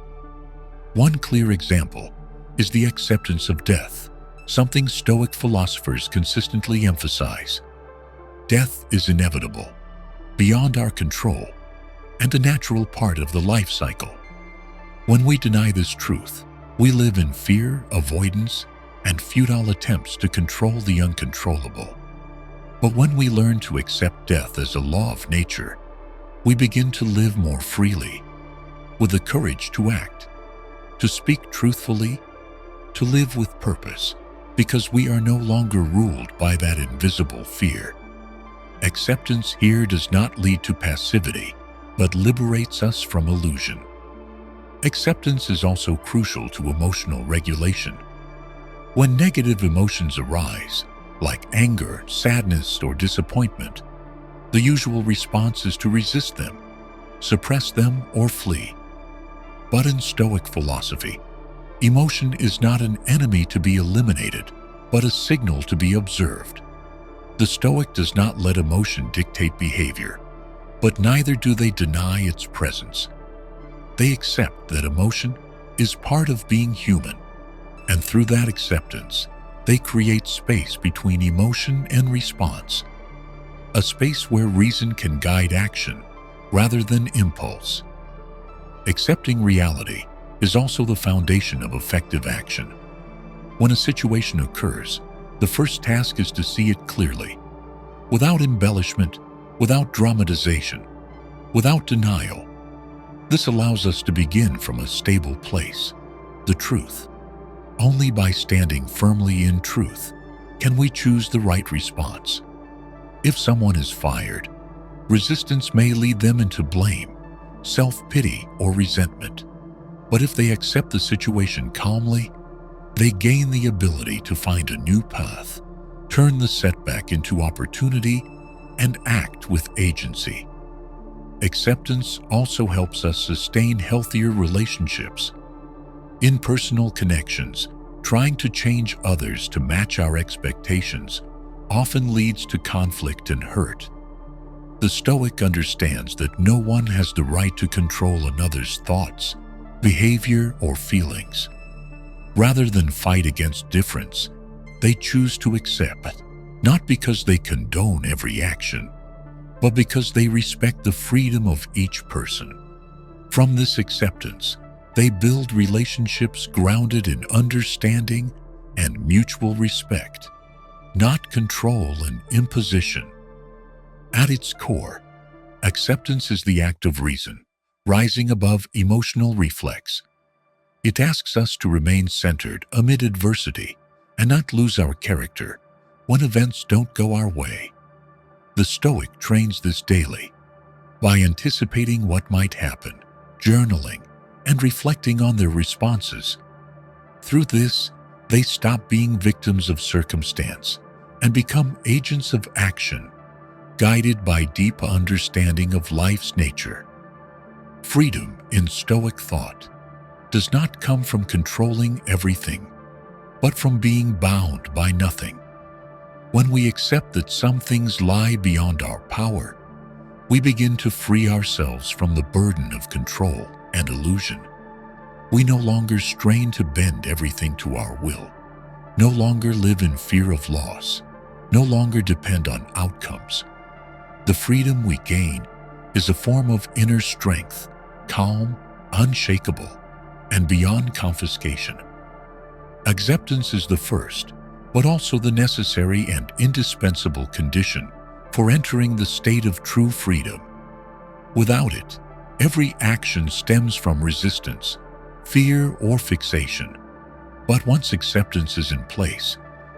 One clear example is the acceptance of death, something Stoic philosophers consistently emphasize. Death is inevitable, beyond our control, and a natural part of the life cycle. When we deny this truth, we live in fear, avoidance, and futile attempts to control the uncontrollable. But when we learn to accept death as a law of nature, we begin to live more freely, with the courage to act, to speak truthfully, to live with purpose, because we are no longer ruled by that invisible fear. Acceptance here does not lead to passivity, but liberates us from illusion. Acceptance is also crucial to emotional regulation. When negative emotions arise, like anger, sadness, or disappointment, the usual response is to resist them, suppress them, or flee. But in Stoic philosophy, emotion is not an enemy to be eliminated, but a signal to be observed. The Stoic does not let emotion dictate behavior, but neither do they deny its presence. They accept that emotion is part of being human, and through that acceptance, they create space between emotion and response, a space where reason can guide action rather than impulse. Accepting reality is also the foundation of effective action. When a situation occurs, the first task is to see it clearly, without embellishment, without dramatization, without denial. This allows us to begin from a stable place, the truth. Only by standing firmly in truth can we choose the right response. If someone is fired, resistance may lead them into blame, self-pity, or resentment. But if they accept the situation calmly, they gain the ability to find a new path, turn the setback into opportunity, and act with agency. Acceptance also helps us sustain healthier relationships. In personal connections, trying to change others to match our expectations often leads to conflict and hurt. The Stoic understands that no one has the right to control another's thoughts, behavior, or feelings. Rather than fight against difference, they choose to accept it, not because they condone every action, but because they respect the freedom of each person. From this acceptance, they build relationships grounded in understanding and mutual respect, not control and imposition. At its core, acceptance is the act of reason, rising above emotional reflex. It asks us to remain centered amid adversity and not lose our character when events don't go our way. The Stoic trains this daily by anticipating what might happen, journaling, and reflecting on their responses. Through this, they stop being victims of circumstance and become agents of action, guided by deep understanding of life's nature. Freedom in Stoic thought does not come from controlling everything, but from being bound by nothing. When we accept that some things lie beyond our power, we begin to free ourselves from the burden of control and illusion. We no longer strain to bend everything to our will, no longer live in fear of loss, no longer depend on outcomes. The freedom we gain is a form of inner strength, calm, unshakable, and beyond confiscation. Acceptance is the first, but also the necessary and indispensable condition for entering the state of true freedom. Without it, every action stems from resistance, fear, or fixation. But once acceptance is in place,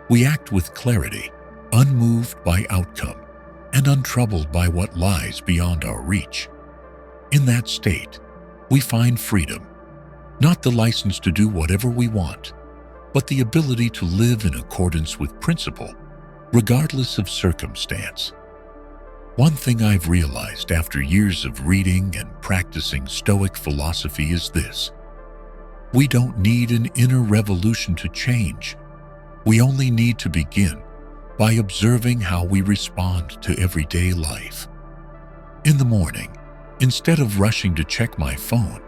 we act with clarity, unmoved by outcome, and untroubled by what lies beyond our reach. In that state, we find freedom, not the license to do whatever we want, but the ability to live in accordance with principle, regardless of circumstance. One thing I've realized after years of reading and practicing Stoic philosophy is this: we don't need an inner revolution to change. We only need to begin by observing how we respond to everyday life. In the morning, instead of rushing to check my phone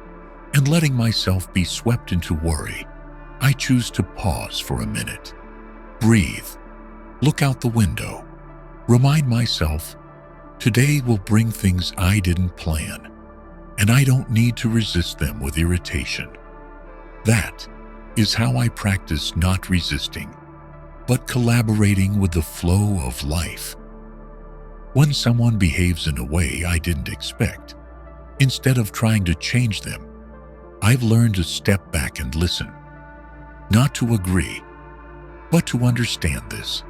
and letting myself be swept into worry, I choose to pause for a minute, breathe, look out the window, remind myself, today will bring things I didn't plan, and I don't need to resist them with irritation. That is how I practice not resisting, but collaborating with the flow of life. When someone behaves in a way I didn't expect, instead of trying to change them, I've learned to step back and listen. Not to agree, but to understand this.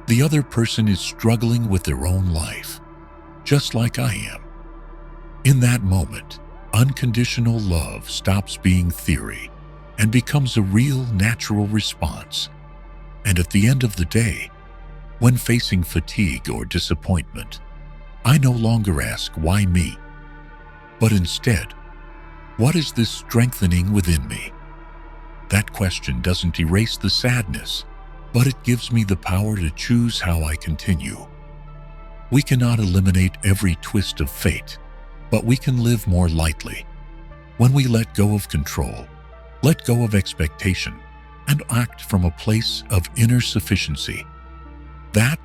The other person is struggling with their own life, just like I am. In that moment, unconditional love stops being theory and becomes a real, natural response. And at the end of the day, when facing fatigue or disappointment, I no longer ask, why me? But instead, what is this strengthening within me? That question doesn't erase the sadness, but it gives me the power to choose how I continue. We cannot eliminate every twist of fate, but we can live more lightly. When we let go of control, let go of expectation, and act from a place of inner sufficiency, that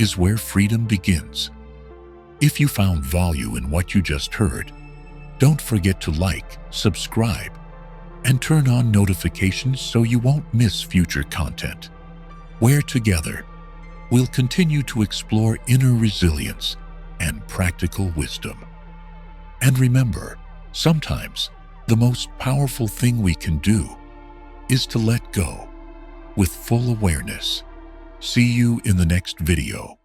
is where freedom begins. If you found value in what you just heard, don't forget to like, subscribe, and turn on notifications so you won't miss future content, where together we'll continue to explore inner resilience and practical wisdom. And remember, sometimes the most powerful thing we can do is to let go with full awareness. See you in the next video.